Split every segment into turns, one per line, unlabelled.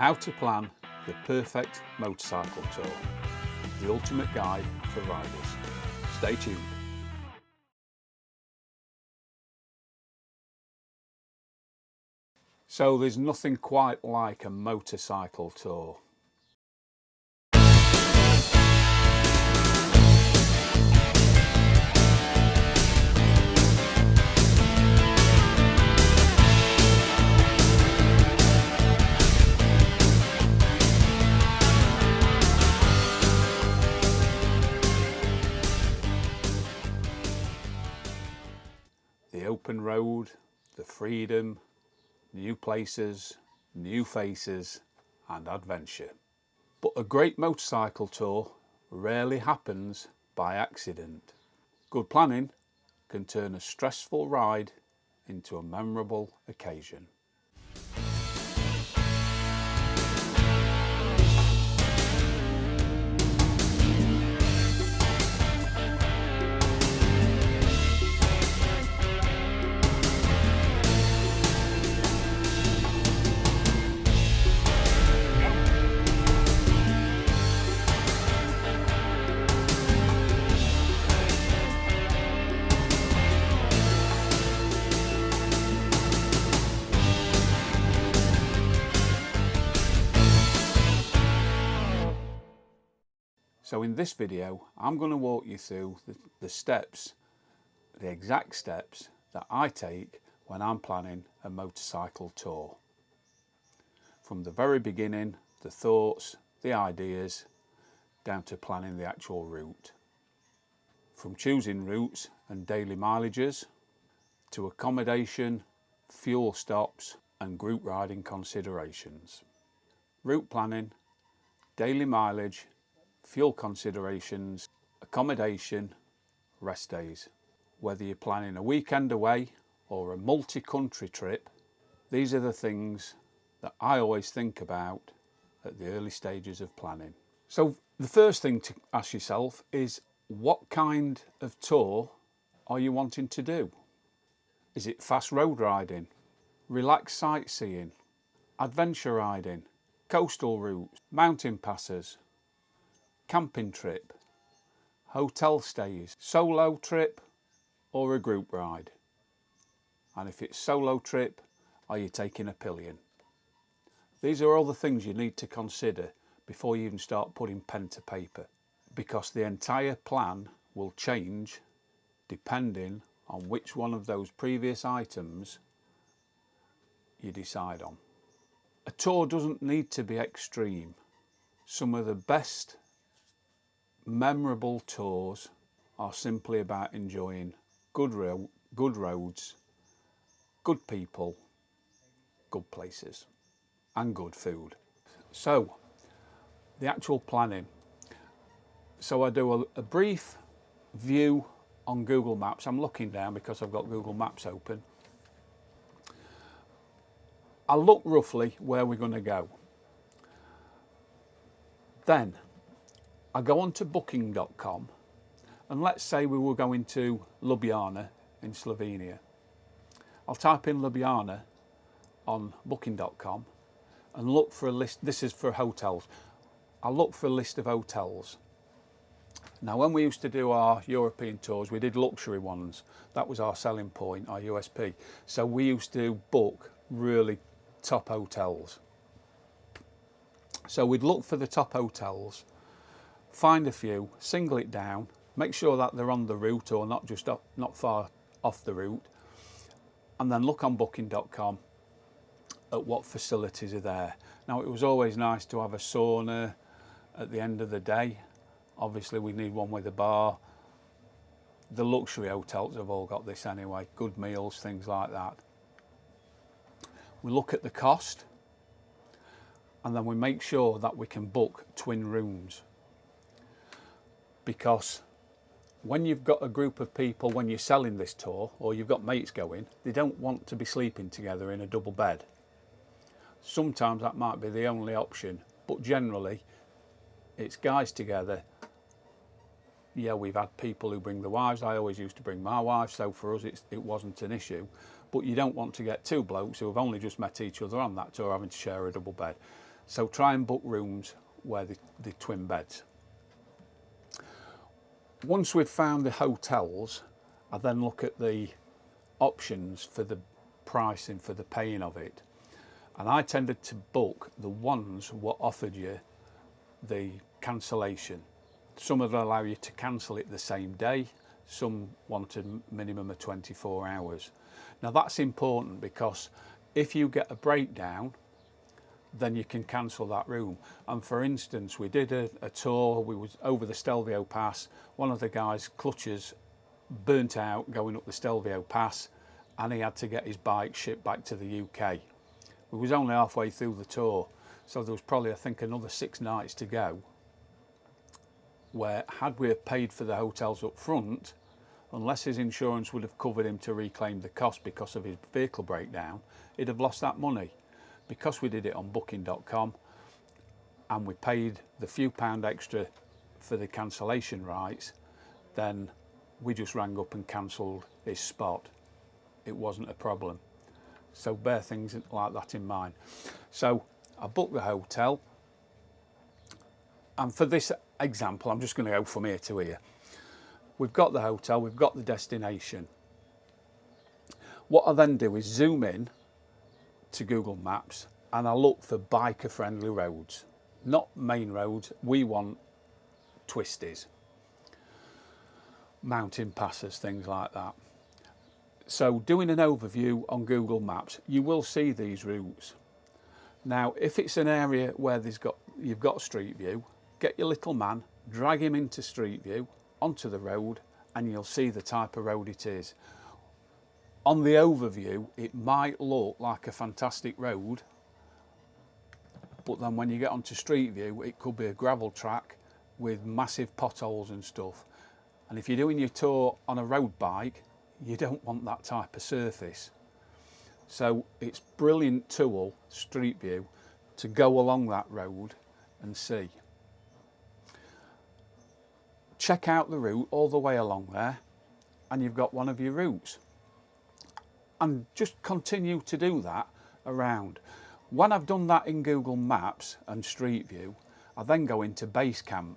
How to plan the perfect motorcycle tour, the ultimate guide for riders. Stay tuned. So there's nothing quite like a motorcycle tour. The open road, the freedom, new places, new faces and adventure. But a great motorcycle tour rarely happens by accident. Good planning can turn a stressful ride into a memorable occasion. So in this video, I'm going to walk you through the steps, the exact steps that I take when I'm planning a motorcycle tour. From the very beginning, the thoughts, the ideas, down to planning the actual route. From choosing routes and daily mileages, to accommodation, fuel stops and group riding considerations. Route planning, daily mileage, fuel considerations, accommodation, rest days. Whether you're planning a weekend away or a multi-country trip, these are the things that I always think about at the early stages of planning. So the first thing to ask yourself is, what kind of tour are you wanting to do? Is it fast road riding, relaxed sightseeing, adventure riding, coastal routes, mountain passes, camping trip, hotel stays, solo trip or a group ride? And if it's solo trip, are you taking a pillion? These are all the things you need to consider before you even start putting pen to paper, because the entire plan will change depending on which one of those previous items you decide on. A tour doesn't need to be extreme. Some of the best memorable tours are simply about enjoying good roads, good people, good places and good food. So the actual planning. So I do a brief view on Google Maps. I'm looking down because I've got Google Maps open. I look roughly where we're going to go. Then I go on to booking.com, and let's say we were going to Ljubljana in Slovenia. I'll type in Ljubljana on booking.com and look for a list. This is for hotels. I'll look for a list of hotels. Now, when we used to do our European tours, we did luxury ones. That was our selling point, our USP. So we used to book really top hotels. So we'd look for the top hotels, find a few, single it down, make sure that they're on the route or not just not far off the route, and then look on booking.com at what facilities are there. Now, it was always nice to have a sauna at the end of the day. Obviously we need one with a bar. The luxury hotels have all got this anyway, good meals, things like that. We look at the cost, and then we make sure that we can book twin rooms, because when you've got a group of people, when you're selling this tour or you've got mates going, they don't want to be sleeping together in a double bed. Sometimes that might be the only option, but generally it's guys together. Yeah, we've had people who bring the wives. I always used to bring my wife, so for us it wasn't an issue. But you don't want to get two blokes who have only just met each other on that tour having to share a double bed. So try and book rooms where the twin beds. Once we've found the hotels, I then look at the options for the pricing, for the paying of it, and I tended to book the ones what offered you the cancellation. Some would allow you to cancel it the same day, some wanted minimum of 24 hours. Now that's important, because if you get a breakdown, then you can cancel that room. And for instance, we did a tour, we was over the Stelvio Pass, one of the guys' clutches burnt out going up the Stelvio Pass, and he had to get his bike shipped back to the UK. We was only halfway through the tour, so there was probably, I think, another 6 nights to go, where had we have paid for the hotels up front, unless his insurance would have covered him to reclaim the cost because of his vehicle breakdown, he'd have lost that money. Because we did it on booking.com and we paid the few pound extra for the cancellation rights, then we just rang up and cancelled his spot. It wasn't a problem. So bear things like that in mind. So I booked the hotel, and for this example I'm just going to go from here to here. We've got the hotel, we've got the destination. What I then do is zoom in to Google Maps and I look for biker friendly roads, not main roads. We want twisties, mountain passes, things like that. So doing an overview on Google Maps, you will see these routes. Now if it's an area where you've got Street View, get your little man, drag him into Street View, onto the road, and you'll see the type of road it is. On the overview it might look like a fantastic road, but then when you get onto Street View it could be a gravel track with massive potholes and stuff. And if you're doing your tour on a road bike, you don't want that type of surface. So it's brilliant tool, Street View, to go along that road and see. Check out the route all the way along there and you've got one of your routes. And just continue to do that around. When I've done that in Google Maps and Street View, I then go into Basecamp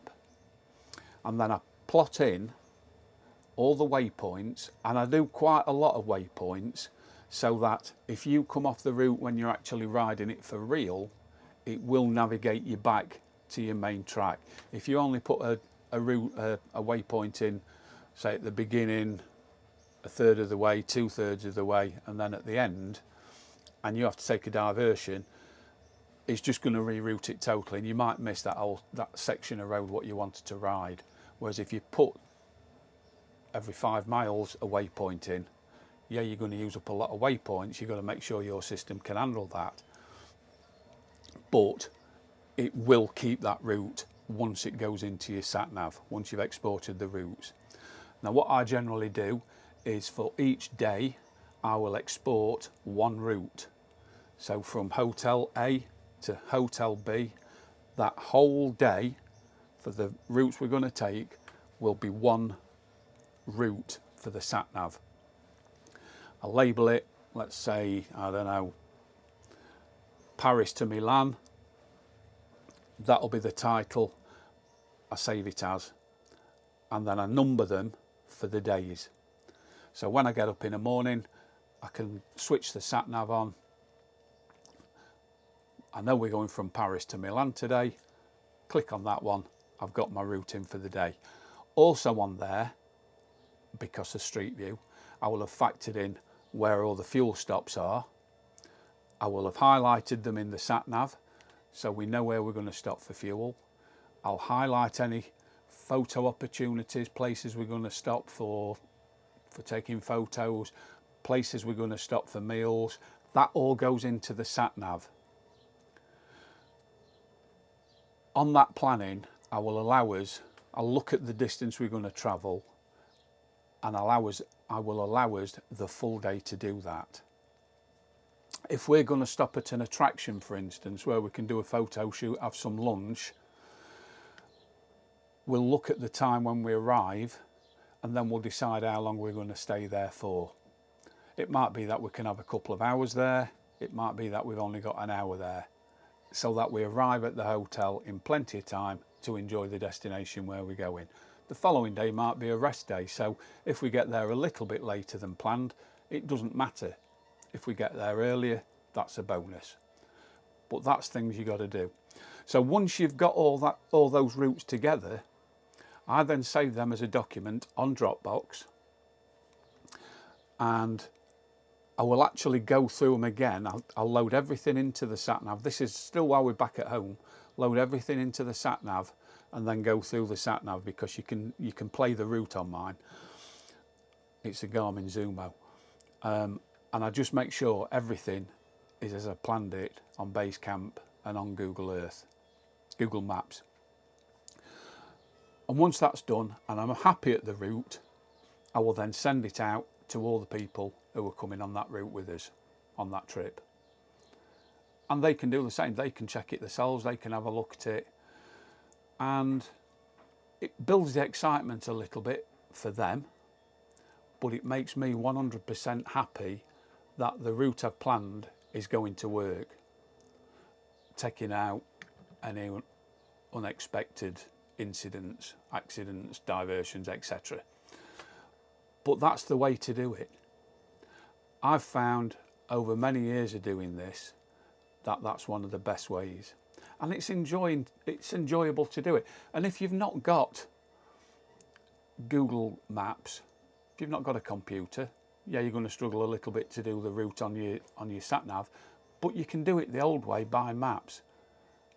and then I plot in all the waypoints, and I do quite a lot of waypoints, so that if you come off the route when you're actually riding it for real, it will navigate you back to your main track. If you only put a waypoint in, say at the beginning, a third of the way, 2/3 of the way, and then at the end, and you have to take a diversion, it's just going to reroute it totally, and you might miss that section of road what you wanted to ride. Whereas if you put every 5 miles a waypoint in, yeah, you're going to use up a lot of waypoints. You've got to make sure your system can handle that, but it will keep that route once it goes into your sat nav, once you've exported the routes. Now what I generally do is for each day I will export one route. So from Hotel A to Hotel B, that whole day for the routes we're going to take will be one route for the sat nav. I'll label it, let's say, I don't know, Paris to Milan. That'll be the title I save it as, and then I number them for the days. So when I get up in the morning, I can switch the sat nav on. I know we're going from Paris to Milan today. Click on that one. I've got my route in for the day. Also on there, because of Street View, I will have factored in where all the fuel stops are. I will have highlighted them in the sat nav, so we know where we're going to stop for fuel. I'll highlight any photo opportunities, places we're going to stop for taking photos, places we're going to stop for meals. That all goes into the sat nav. On that planning, I'll look at the distance we're going to travel, and I will allow us the full day to do that. If we're going to stop at an attraction, for instance, where we can do a photo shoot, have some lunch, we'll look at the time when we arrive, and then we'll decide how long we're going to stay there for. It might be that we can have a couple of hours there. It might be that we've only got an hour there. so that we arrive at the hotel in plenty of time to enjoy the destination where we're going. The following day might be a rest day, so if we get there a little bit later than planned, it doesn't matter. If we get there earlier, that's a bonus. But that's things you got to do. So once you've got all those routes together, I then save them as a document on Dropbox, and I will actually go through them again. I'll load everything into the sat nav. This is still while we're back at home. Load everything into the sat nav and then go through the sat nav, because you can play the route on mine. It's a Garmin Zumo, and I just make sure everything is as I planned it on Basecamp and on Google Earth, Google Maps. And once that's done and I'm happy at the route, I will then send it out to all the people who are coming on that route with us on that trip. And they can do the same. They can check it themselves, they can have a look at it, and it builds the excitement a little bit for them, but it makes me 100% happy that the route I've planned is going to work, taking out any unexpected incidents, accidents, diversions, etc. But that's the way to do it. I've found over many years of doing this that that's one of the best ways, and it's enjoyable to do it. And if you've not got Google Maps, if you've not got a computer, yeah, you're going to struggle a little bit to do the route on your sat nav, but you can do it the old way by maps.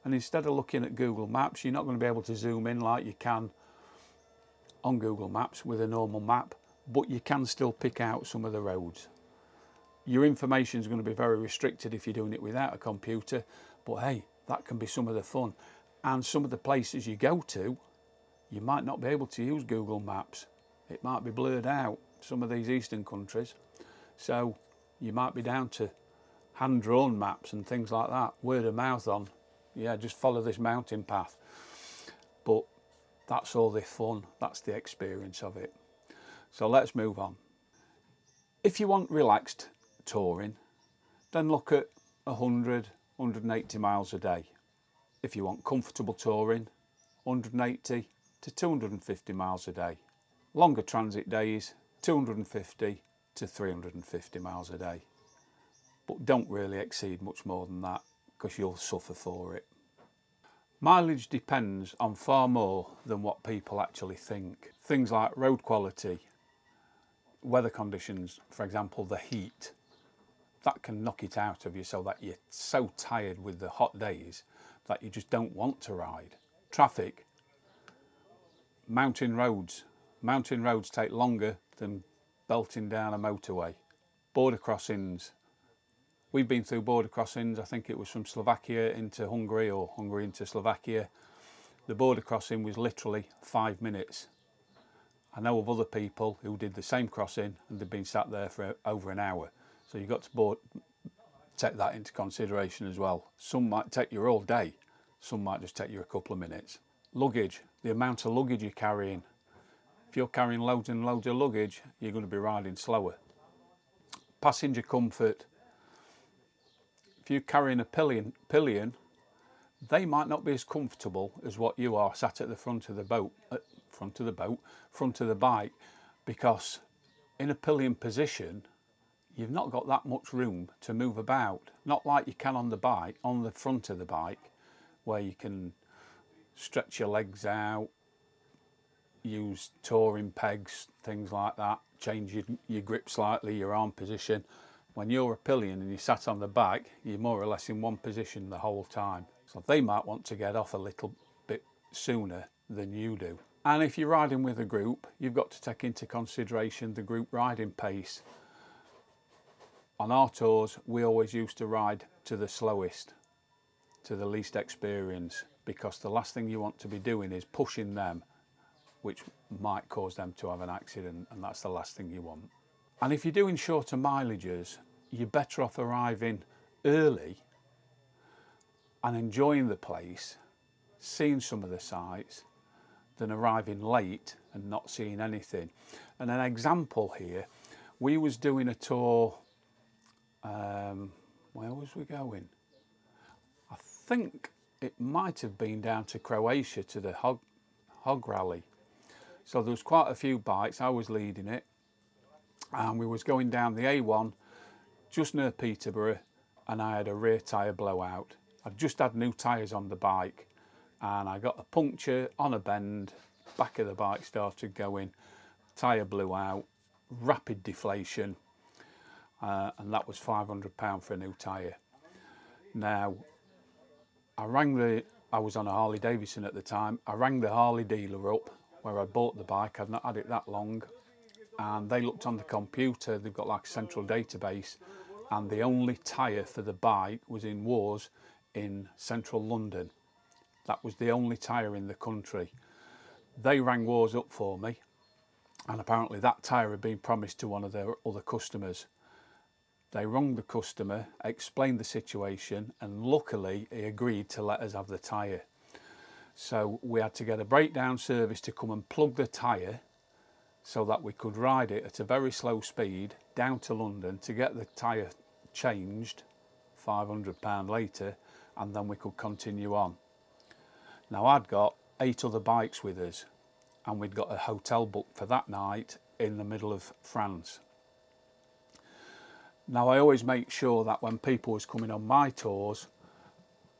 And instead of looking at Google Maps, you're not going to be able to zoom in like you can on Google Maps with a normal map, but you can still pick out some of the roads. Your information is going to be very restricted if you're doing it without a computer, but hey, that can be some of the fun. And some of the places you go to, you might not be able to use Google Maps. It might be blurred out, some of these eastern countries. So you might be down to hand-drawn maps and things like that, word of mouth on, yeah, just follow this mountain path. But that's all the fun, that's the experience of it. So let's move on. If you want relaxed touring, then look at 100, 180 miles a day. If you want comfortable touring, 180 to 250 miles a day. Longer transit days, 250 to 350 miles a day. But don't really exceed much more than that, because you'll suffer for it. Mileage depends on far more than what people actually think. Things like road quality, weather conditions, for example the heat, that can knock it out of you so that you're so tired with the hot days that you just don't want to ride. Traffic, mountain roads take longer than belting down a motorway. Border crossings, we've been through border crossings, I think it was from Slovakia into Hungary or Hungary into Slovakia. The border crossing was literally 5 minutes. I know of other people who did the same crossing and they've been sat there for over an hour. So you've got to take that into consideration as well. Some might take you all day, some might just take you a couple of minutes. Luggage, the amount of luggage you're carrying. If you're carrying loads and loads of luggage, you're going to be riding slower. Passenger comfort. If you're carrying a pillion, they might not be as comfortable as what you are sat at the front of the bike, because in a pillion position, you've not got that much room to move about. Not like you can on the bike, on the front of the bike, where you can stretch your legs out, use touring pegs, things like that, change your grip slightly, your arm position. When you're a pillion and you're sat on the back, you're more or less in one position the whole time. So they might want to get off a little bit sooner than you do. And if you're riding with a group, you've got to take into consideration the group riding pace. On our tours, we always used to ride to the slowest, to the least experienced, because the last thing you want to be doing is pushing them, which might cause them to have an accident, and that's the last thing you want. And if you're doing shorter mileages, you're better off arriving early and enjoying the place, seeing some of the sights, than arriving late and not seeing anything. And an example here, we was doing a tour, where was we going? I think it might have been down to Croatia to the hog rally. So there was quite a few bikes. I was leading it, and we was going down the A1 just near Peterborough, and I had a rear tyre blowout. I'd just had new tyres on the bike, and I got a puncture on a bend. Back of the bike started going, tyre blew out, rapid deflation, and that was £500 for a new tyre. Now, I was on a Harley Davidson at the time. I rang the Harley dealer up where I bought the bike. I'd not had it that long, and they looked on the computer. They've got like a central database, and the only tyre for the bike was in Wars in central London. That was the only tyre in the country. They rang Wars up for me, and apparently that tyre had been promised to one of their other customers. They rung the customer, explained the situation, and luckily he agreed to let us have the tyre. So we had to get a breakdown service to come and plug the tyre so that we could ride it at a very slow speed down to London to get the tyre changed, £500 later, and then we could continue on. Now, I'd got 8 other bikes with us, and we'd got a hotel booked for that night in the middle of France. Now, I always make sure that when people was coming on my tours,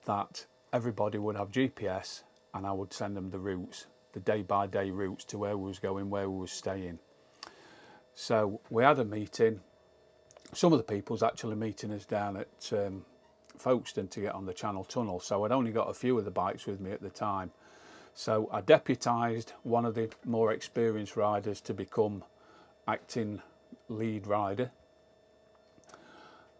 that everybody would have GPS, and I would send them the routes, the day-by-day routes to where we was going, where we was staying. So we had a meeting. Some of the people was actually meeting us down at Folkestone to get on the Channel Tunnel, so I'd only got a few of the bikes with me at the time. So I deputised one of the more experienced riders to become acting lead rider,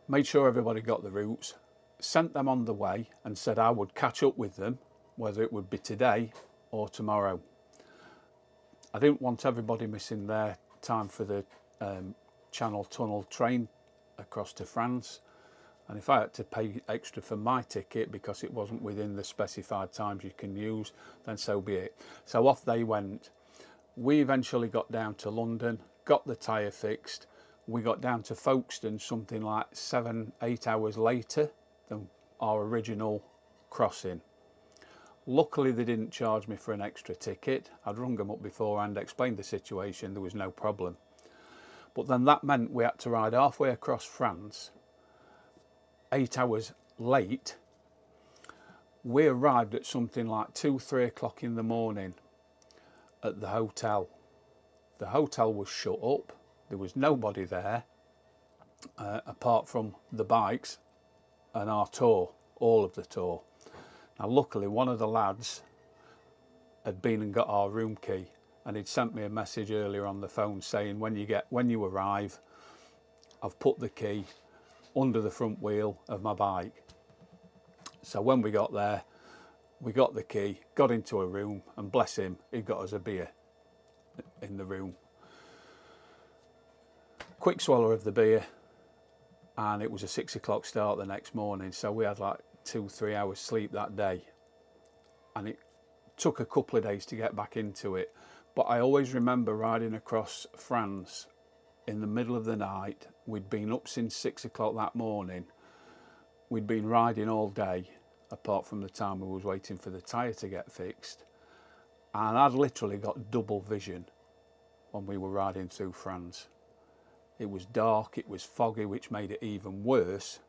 made sure everybody got the routes, sent them on the way, and said I would catch up with them, whether it would be today or tomorrow. I didn't want everybody missing their time for the Channel Tunnel train across to France, and if I had to pay extra for my ticket because it wasn't within the specified times you can use, then so be it. So off they went. We eventually got down to London, got the tyre fixed. We got down to Folkestone something like 7-8 hours later than our original crossing. Luckily they didn't charge me for an extra ticket. I'd rung them up beforehand, explained the situation, there was no problem. But then that meant we had to ride halfway across France, 8 hours late. We arrived at something like 2-3 o'clock in the morning at the hotel. The hotel was shut up. There was nobody there apart from the bikes and our tour, all of the tour. Now luckily one of the lads had been and got our room key, and he'd sent me a message earlier on the phone saying when you arrive, I've put the key under the front wheel of my bike. So when we got there, we got the key, got into a room, and bless him, he got us a beer in the room. Quick swallow of the beer, and it was a 6 o'clock start the next morning, so we had like 2-3 hours sleep that day, and it took a couple of days to get back into it. But I always remember riding across France in the middle of the night. We'd been up since 6 o'clock that morning. We'd been riding all day apart from the time we was waiting for the tyre to get fixed, and I'd literally got double vision when we were riding through France. It was dark, it was foggy, which made it even worse,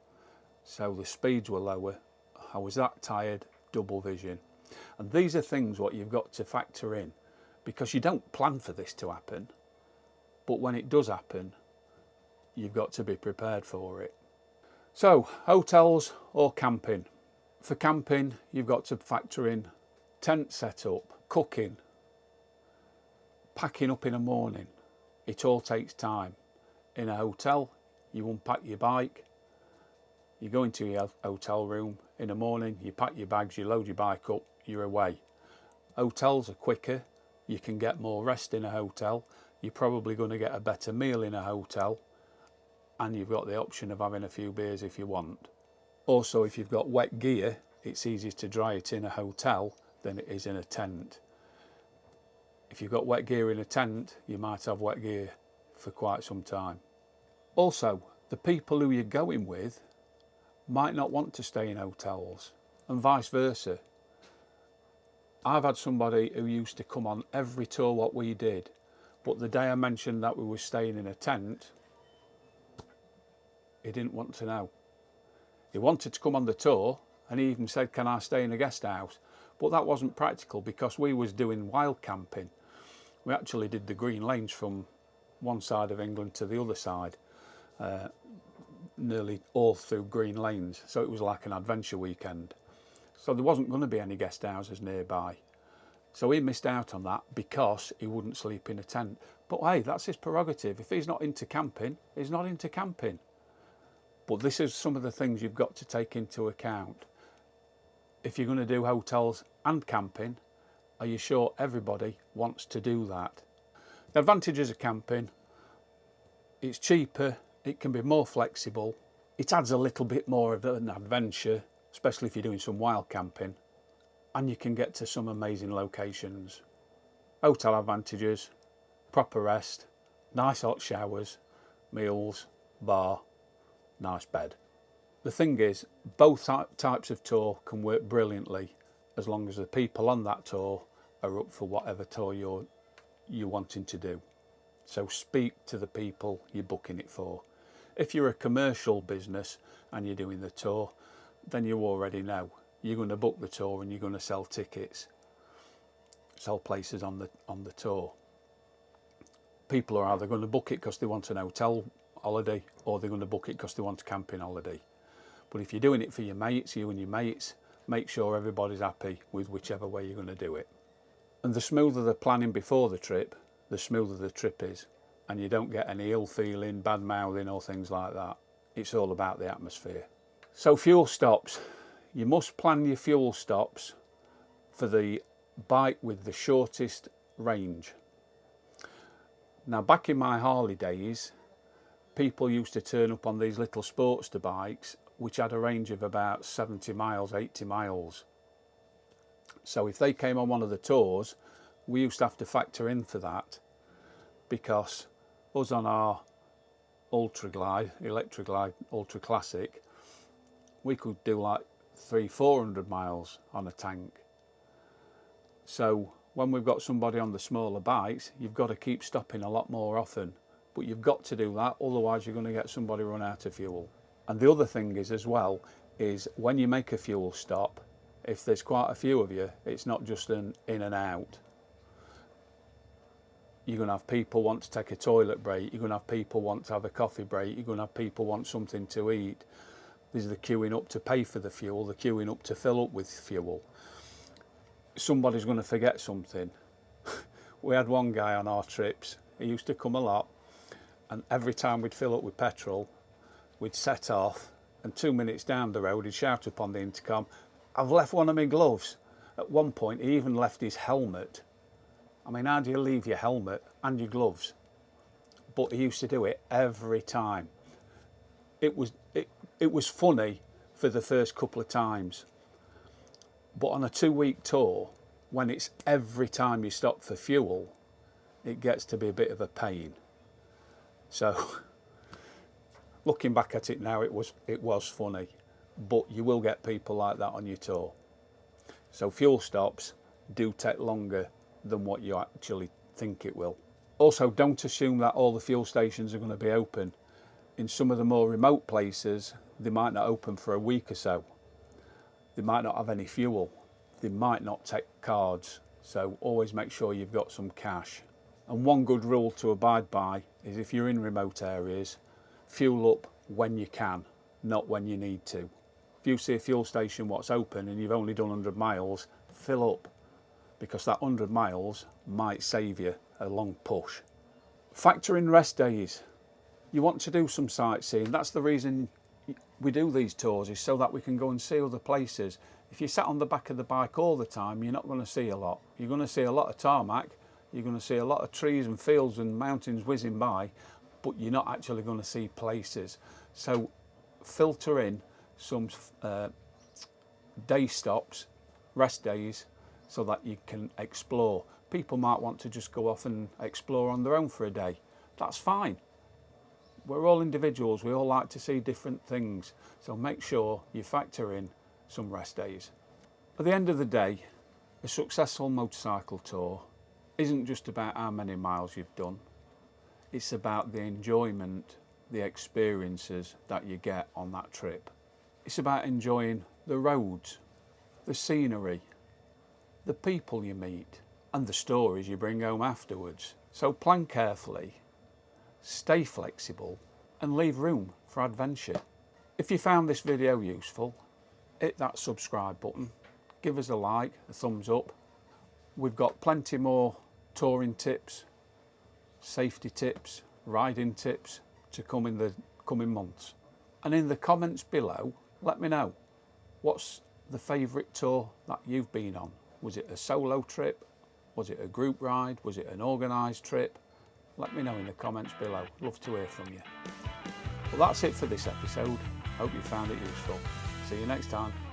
so the speeds were lower. I was that tired, double vision. And these are things what you've got to factor in, because you don't plan for this to happen, but when it does happen, you've got to be prepared for it. So, hotels or camping. For camping, you've got to factor in tent setup, cooking, packing up in the morning. It all takes time. In a hotel, you unpack your bike, you go into your hotel room in the morning, you pack your bags, you load your bike up, you're away. Hotels are quicker, you can get more rest in a hotel, you're probably going to get a better meal in a hotel, and you've got the option of having a few beers if you want. Also, if you've got wet gear, it's easier to dry it in a hotel than it is in a tent. If you've got wet gear in a tent, you might have wet gear for quite some time. Also, the people who you're going with might not want to stay in hotels. and vice versa. I've had somebody who used to come on every tour what we did, but the day I mentioned that we were staying in a tent, he didn't want to know. He wanted to come on the tour, and he even said, can I stay in a guest house? But that wasn't practical because we was doing wild camping. We actually did the Green Lanes from one side of England to the other side, nearly all through Green Lanes, so it was like an adventure weekend. So there wasn't going to be any guest houses nearby. So he missed out on that because he wouldn't sleep in a tent. But hey, that's his prerogative. If he's not into camping, he's not into camping. But this is some of the things you've got to take into account. If you're going to do hotels and camping, are you sure everybody wants to do that? The advantages of camping: it's cheaper, it can be more flexible, it adds a little bit more of an adventure, especially if you're doing some wild camping, and you can get to some amazing locations. Hotel advantages: proper rest, nice hot showers, meals, bar, nice bed. The thing is, both types of tour can work brilliantly as long as the people on that tour are up for whatever tour you're wanting to do. So speak to the people you're booking it for. If you're a commercial business and you're doing the tour, then you already know you're going to book the tour and you're going to sell tickets, sell places on the tour. People are either going to book it because they want an hotel holiday, or they're going to book it because they want a camping holiday. But if you're doing it for your mates, you and your mates, make sure everybody's happy with whichever way you're going to do it. And the smoother the planning before the trip, the smoother the trip is, and you don't get any ill feeling, bad mouthing or things like that. It's all about the atmosphere. So fuel stops. You must plan your fuel stops for the bike with the shortest range. Now, back in my Harley days, people used to turn up on these little Sportster bikes which had a range of about 70 miles, 80 miles. So if they came on one of the tours, we used to have to factor in for that, because us on our Electroglide Ultra Classic, we could do like 300-400 miles on a tank. So when we've got somebody on the smaller bikes, you've got to keep stopping a lot more often. But you've got to do that, otherwise you're going to get somebody run out of fuel. And the other thing is as well, is when you make a fuel stop, if there's quite a few of you, it's not just an in and out. You're going to have people want to take a toilet break, you're going to have people want to have a coffee break, you're going to have people want something to eat. There's the queuing up to pay for the fuel, the queuing up to fill up with fuel. Somebody's going to forget something. We had one guy on our trips, he used to come a lot, and every time we'd fill up with petrol, we'd set off, and 2 minutes down the road he'd shout up on the intercom, "I've left one of my gloves." At one point he even left his helmet. I mean, how do you leave your helmet and your gloves? But he used to do it every time. It was funny for the first couple of times, but on a 2-week tour, when it's every time you stop for fuel, it gets to be a bit of a pain. So looking back at it now, it was funny, but you will get people like that on your tour. So fuel stops do take longer than what you actually think it will. Also, don't assume that all the fuel stations are going to be open. In some of the more remote places, they might not open for a week or so. They might not have any fuel. They might not take cards. So always make sure you've got some cash. And one good rule to abide by is, if you're in remote areas, fuel up when you can, not when you need to. If you see a fuel station what's open and you've only done 100 miles, fill up, because that 100 miles might save you a long push. Factor in rest days. You want to do some sightseeing. That's the reason we do these tours, is so that we can go and see other places. If you sat on the back of the bike all the time, you're not going to see a lot. You're going to see a lot of tarmac, you're going to see a lot of trees and fields and mountains whizzing by, but you're not actually going to see places. So filter in some day stops, rest days, so that you can explore. People might want to just go off and explore on their own for a day. That's fine. We're all individuals, we all like to see different things. So make sure you factor in some rest days. At the end of the day, a successful motorcycle tour isn't just about how many miles you've done. It's about the enjoyment, the experiences that you get on that trip. It's about enjoying the roads, the scenery, the people you meet, and the stories you bring home afterwards. So plan carefully, stay flexible, and leave room for adventure. If you found this video useful, hit that subscribe button, give us a like, a thumbs up. We've got plenty more touring tips, safety tips, riding tips to come in the coming months. And in the comments below, let me know, what's the favourite tour that you've been on? Was it a solo trip? Was it a group ride? Was it an organised trip? Let me know in the comments below. Love to hear from you. Well, that's it for this episode. Hope you found it useful. See you next time.